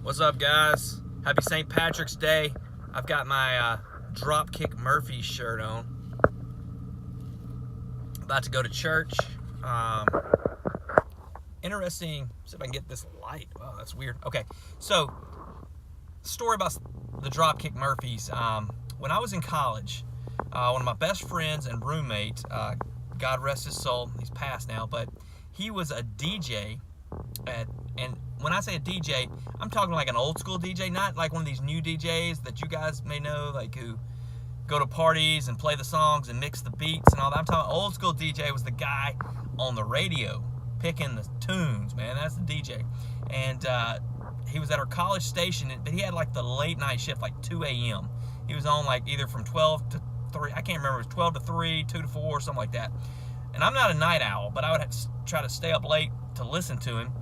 What's up, guys? Happy St. Patrick's Day. I've got my Dropkick Murphys shirt on. About to go to church. Interesting. See if I can get this light. Oh, that's weird. Okay, so story about the Dropkick Murphys. When I was in college, one of my best friends and roommate, God rest his soul, he's passed now, but he was a DJ and when I say a DJ, I'm talking like an old school DJ, not like one of these new DJs that you guys may know, like who go to parties and play the songs and mix the beats and all that. I'm talking old school DJ was the guy on the radio picking the tunes, man. That's the DJ. And he was at our college station, but he had like the late night shift, like 2 a.m. He was on like either from 12 to 3. I can't remember. It was 12 to 3, 2 to 4, something like that. And I'm not a night owl, but I would have to try to stay up late to listen to him.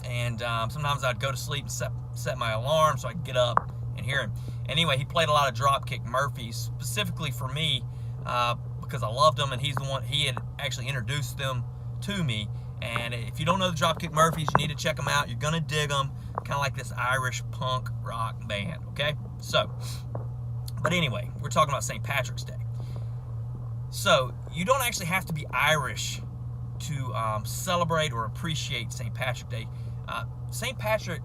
And sometimes I'd go to sleep and set my alarm so I could get up and hear him. Anyway, he played a lot of Dropkick Murphys, specifically for me, because I loved them, and he had actually introduced them to me. And if you don't know the Dropkick Murphys, you need to check them out. You're going to dig them. Kind of like this Irish punk rock band, okay? So, but anyway, we're talking about St. Patrick's Day. So, you don't actually have to be Irish to celebrate or appreciate St. Patrick's Day. St. Patrick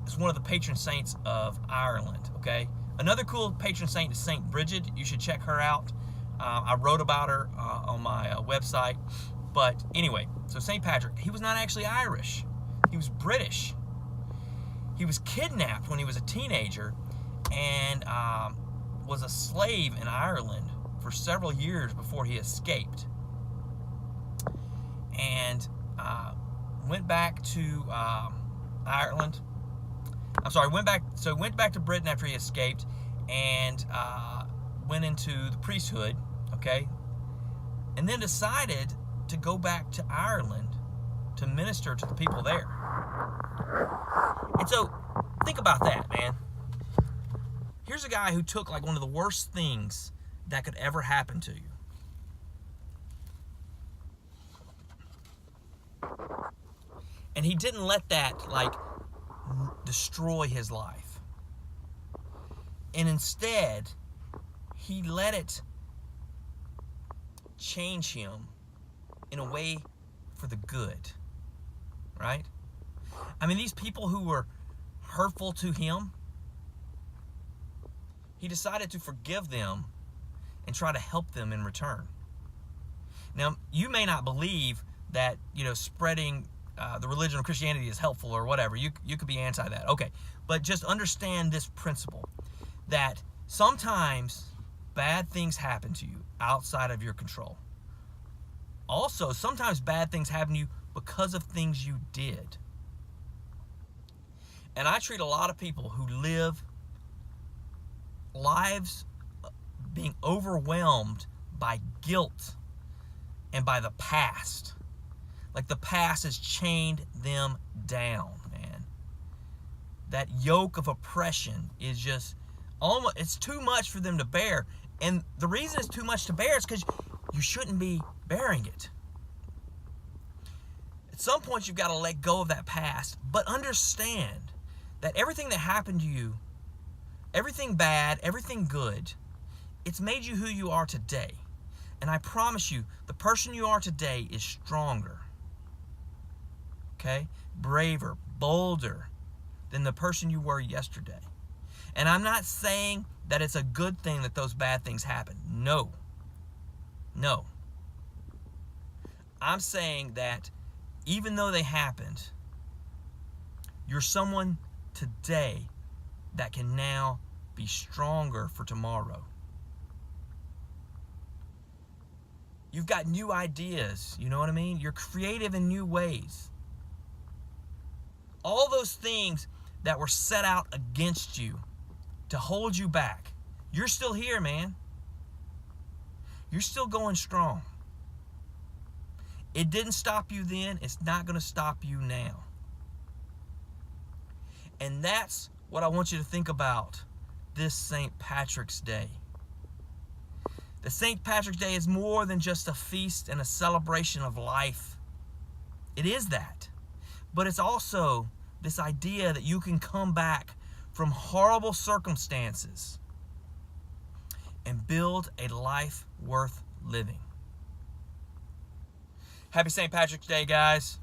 is one of the patron saints of Ireland, okay? Another cool patron saint is St. Bridget. You should check her out. I wrote about her on my website. But anyway, so St. Patrick, he was not actually Irish. He was British. He was kidnapped when he was a teenager and was a slave in Ireland for several years before he escaped. And went back to Ireland. Went back to Britain after he escaped and went into the priesthood, okay? And then decided to go back to Ireland to minister to the people there. And so, think about that, man. Here's a guy who took like one of the worst things that could ever happen to you. And he didn't let that like destroy his life. And instead, he let it change him in a way for the good. Right? I mean, these people who were hurtful to him, he decided to forgive them and try to help them in return. Now, you may not believe that, spreading the religion of Christianity is helpful or whatever. You could be anti that. Okay. But just understand this principle, that sometimes bad things happen to you outside of your control. Also, sometimes bad things happen to you because of things you did. And I treat a lot of people who live lives being overwhelmed by guilt and by the past. Like the past has chained them down, man. That yoke of oppression is just almost, it's too much for them to bear. And the reason it's too much to bear is because you shouldn't be bearing it. At some point, you've got to let go of that past, but understand that everything that happened to you, everything bad, everything good, it's made you who you are today. And I promise you, the person you are today is stronger. Okay? Braver, bolder than the person you were yesterday. And I'm not saying that it's a good thing that those bad things happen. No. No. I'm saying that even though they happened, you're someone today that can now be stronger for tomorrow. You've got new ideas, you know what I mean? You're creative in new ways. All those things that were set out against you to hold you back, you're still here, man. You're still going strong. It didn't stop you then. It's not going to stop you now. And that's what I want you to think about this St. Patrick's Day. The St. Patrick's Day is more than just a feast and a celebration of life. It is that. But it's also This idea that you can come back from horrible circumstances and build a life worth living. Happy St. Patrick's Day, guys.